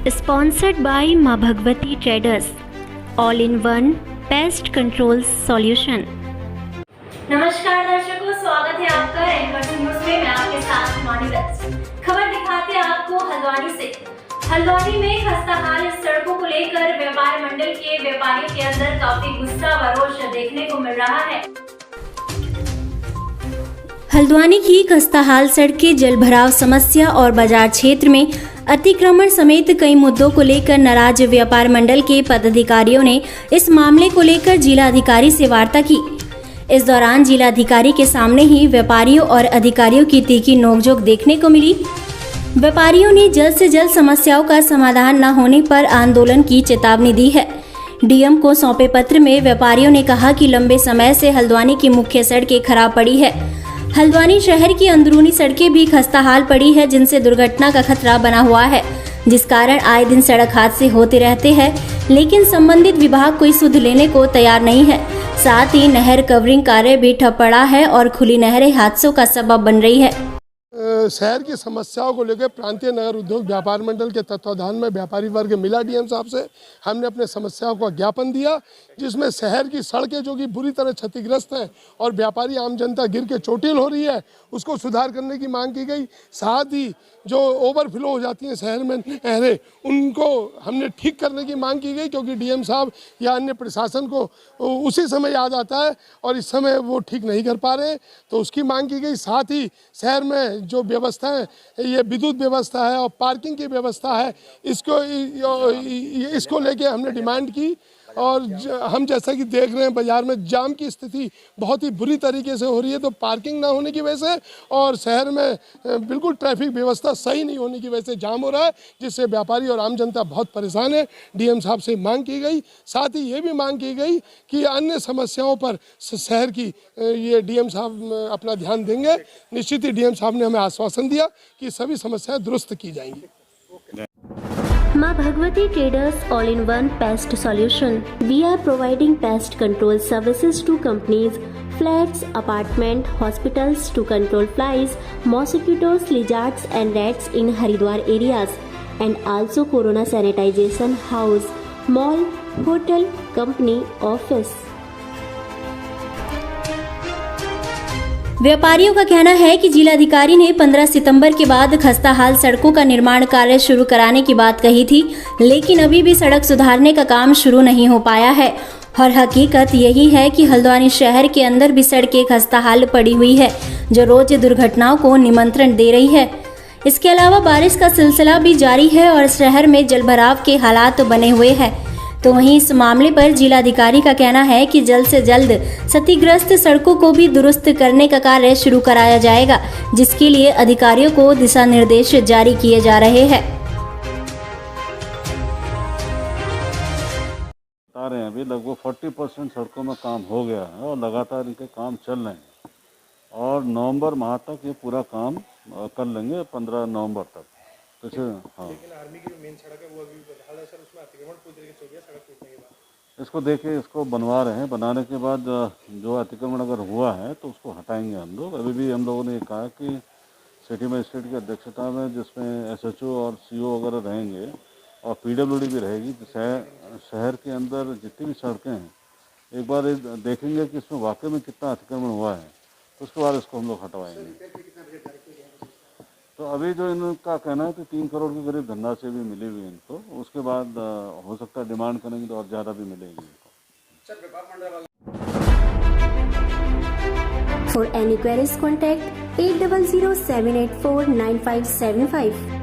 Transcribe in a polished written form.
Sponsored by माँ Bhagwati traders, all in one pest control solution. नमस्कार दर्शकों, स्वागत है आपका एंकर न्यूज में। मैं आपके साथ मॉनिटर। खबर दिखाते हैं आपको हल्द्वानी से। हल्द्वानी में खस्ताहाल सड़कों को लेकर व्यापार मंडल के व्यापारियों के अंदर काफी गुस्सा व रोष देखने को मिल रहा है। हल्द्वानी की खस्ताहाल सड़कें, जलभराव समस्या और बाजार क्षेत्र में अतिक्रमण समेत कई मुद्दों को लेकर नाराज व्यापार मंडल के पदाधिकारियों ने इस मामले को लेकर जिला अधिकारी से वार्ता की। इस दौरान जिला अधिकारी के सामने ही व्यापारियों और अधिकारियों की तीखी नोकझोंक देखने को मिली। व्यापारियों ने जल्द से जल्द समस्याओं का समाधान न होने पर आंदोलन की चेतावनी दी है। डीएम को सौंपे पत्र में व्यापारियों ने कहा कि लंबे समय से हल्द्वानी की मुख्य सड़कें खराब पड़ी है। हल्द्वानी शहर की अंदरूनी सड़कें भी खस्ताहाल पड़ी है, जिनसे दुर्घटना का खतरा बना हुआ है, जिस कारण आए दिन सड़क हादसे होते रहते हैं, लेकिन संबंधित विभाग कोई सुध लेने को तैयार नहीं है। साथ ही नहर कवरिंग कार्य भी ठप पड़ा है और खुली नहरें हादसों का सबब बन रही है। शहर की समस्याओं को लेकर प्रांतीय नगर उद्योग व्यापार मंडल के तत्वाधान में व्यापारी वर्ग मिला डीएम साहब से। हमने अपने समस्याओं का ज्ञापन दिया, जिसमें शहर की सड़कें जो कि बुरी तरह क्षतिग्रस्त हैं और व्यापारी आम जनता गिर के चोटिल हो रही है, उसको सुधार करने की मांग की गई। साथ ही जो ओवरफ्लो हो जाती हैं शहर में नहरें, उनको हमने ठीक करने की मांग की गई, क्योंकि डीएम साहब या अन्य प्रशासन को उसी समय याद आता है और इस समय वो ठीक नहीं कर पा रहे, तो उसकी मांग की गई। साथ ही शहर में जो व्यवस्था है, ये विद्युत व्यवस्था है और पार्किंग की व्यवस्था है, इसको लेके हमने डिमांड की। और हम जैसा कि देख रहे हैं बाजार में जाम की स्थिति बहुत ही बुरी तरीके से हो रही है, तो पार्किंग ना होने की वजह से और शहर में बिल्कुल ट्रैफिक व्यवस्था सही नहीं होने की वजह से जाम हो रहा है, जिससे व्यापारी और आम जनता बहुत परेशान है। डीएम साहब से मांग की गई। साथ ही ये भी मांग की गई कि अन्य समस्याओं पर शहर की ये डीएम साहब अपना ध्यान देंगे। निश्चित ही डीएम साहब ने हमें आश्वासन दिया कि सभी समस्याएं दुरुस्त की जाएंगी। माँ Bhagwati traders, all in one paste solution. We are providing pest control services to companies, flats, apartment, hospitals to control flies, mosquitoes, lizards and rats in Haridwar areas, and also corona sanitization house, mall, hotel, company, office. व्यापारियों का कहना है कि जिलाधिकारी ने 15 सितंबर के बाद खस्ताहाल सड़कों का निर्माण कार्य शुरू कराने की बात कही थी, लेकिन अभी भी सड़क सुधारने का काम शुरू नहीं हो पाया है। और हकीकत यही है कि हल्द्वानी शहर के अंदर भी सड़कें खस्ताहाल पड़ी हुई है, जो रोज दुर्घटनाओं को निमंत्रण दे रही है। इसके अलावा बारिश का सिलसिला भी जारी है और शहर में जलभराव के हालात बने हुए हैं। तो वहीं इस मामले पर जिलाधिकारी का कहना है कि जल्द से जल्द क्षतिग्रस्त सड़कों को भी दुरुस्त करने का कार्य शुरू कराया जाएगा, जिसके लिए अधिकारियों को दिशा निर्देश जारी किए जा रहे हैं। बता रहे हैं अभी लगभग 40% सड़कों में काम हो गया है और लगातार इनके काम चल रहे हैं और नवंबर माह तक ये पूरा काम कर लेंगे, 15 नवंबर तक। तो हाँ, लेकिन आर्मी की जो मेन सड़क है वो अभी बदहाल है सर, उसमें अतिक्रमण पूरी तरीके से हो गया सड़क टूटने के बाद। इसको देखिए, इसको बनवा रहे हैं। बनाने के बाद जो अतिक्रमण अगर हुआ है तो उसको हटाएंगे हम लोग। अभी भी हम लोगों ने कहा कि सिटी मजिस्ट्रेट की अध्यक्षता में, जिसमें एसएचओ और सीओ वगैरह रहेंगे और पीडब्ल्यूडी भी रहेगी, शहर के अंदर जितनी भी सड़कें हैं एक बार देखेंगे कि इसमें वाकई में कितना अतिक्रमण हुआ है, तो उसके बाद इसको हम लोग हटवाएंगे। तो अभी जो इनका कहना है कि 3 करोड़ के करीब धनराशि भी मिली हुई है इनको, उसके बाद हो सकता है डिमांड करेंगे तो और ज़्यादा भी मिलेगी इनको। For any queries, contact 8007849575.